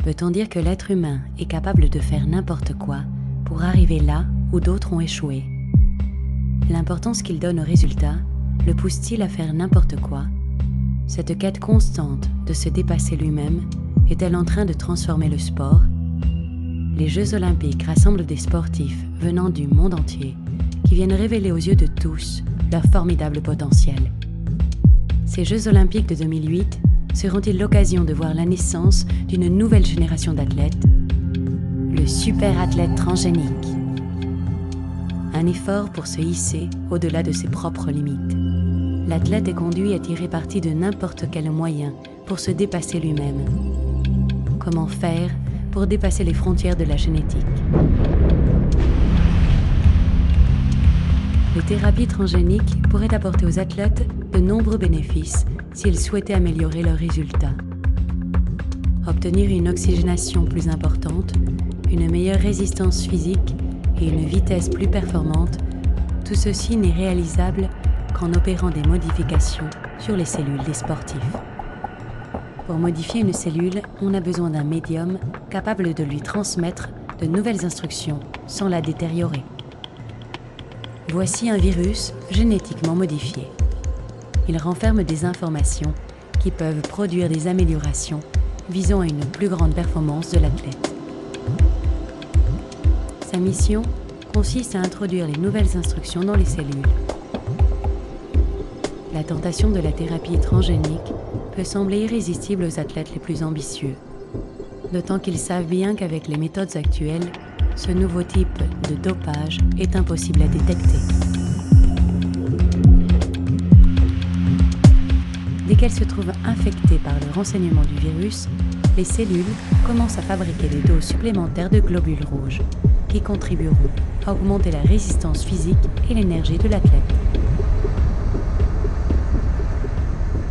Veut-on dire que l'être humain est capable de faire n'importe quoi pour arriver là où d'autres ont échoué? L'importance qu'il donne au résultat le pousse-t-il à faire n'importe quoi? Cette quête constante de se dépasser lui-même est-elle en train de transformer le sport? Les Jeux Olympiques rassemblent des sportifs venant du monde entier qui viennent révéler aux yeux de tous leur formidable potentiel. Ces Jeux Olympiques de 2008 seront-ils l'occasion de voir la naissance d'une nouvelle génération d'athlètes? Le super athlète transgénique. Un effort pour se hisser au-delà de ses propres limites. L'athlète est conduit à tirer parti de n'importe quel moyen pour se dépasser lui-même. Comment faire pour dépasser les frontières de la génétique? Les thérapies transgéniques pourraient apporter aux athlètes de nombreux bénéfices s'ils souhaitaient améliorer leurs résultats. Obtenir une oxygénation plus importante, une meilleure résistance physique et une vitesse plus performante, tout ceci n'est réalisable qu'en opérant des modifications sur les cellules des sportifs. Pour modifier une cellule, on a besoin d'un médium capable de lui transmettre de nouvelles instructions sans la détériorer. Voici un virus génétiquement modifié. Il renferme des informations qui peuvent produire des améliorations visant à une plus grande performance de l'athlète. Sa mission consiste à introduire les nouvelles instructions dans les cellules. La tentation de la thérapie transgénique peut sembler irrésistible aux athlètes les plus ambitieux, d'autant qu'ils savent bien qu'avec les méthodes actuelles, ce nouveau type de dopage est impossible à détecter. Dès qu'elles se trouvent infectées par le renseignement du virus, les cellules commencent à fabriquer des doses supplémentaires de globules rouges qui contribueront à augmenter la résistance physique et l'énergie de l'athlète.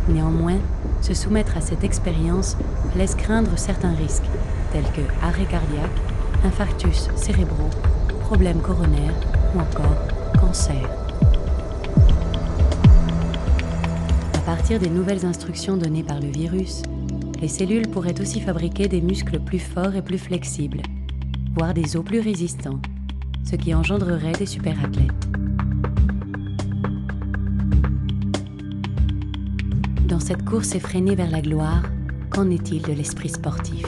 Néanmoins, se soumettre à cette expérience laisse craindre certains risques, tels que arrêt cardiaque, infarctus cérébraux, problèmes coronaires ou encore cancer. À partir des nouvelles instructions données par le virus, les cellules pourraient aussi fabriquer des muscles plus forts et plus flexibles, voire des os plus résistants, ce qui engendrerait des superathlètes. Dans cette course effrénée vers la gloire, qu'en est-il de l'esprit sportif?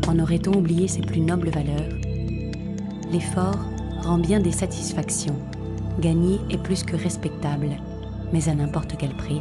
En aurait-on oublié ses plus nobles valeurs? L'effort rend bien des satisfactions. Gagner est plus que respectable, mais à n'importe quel prix.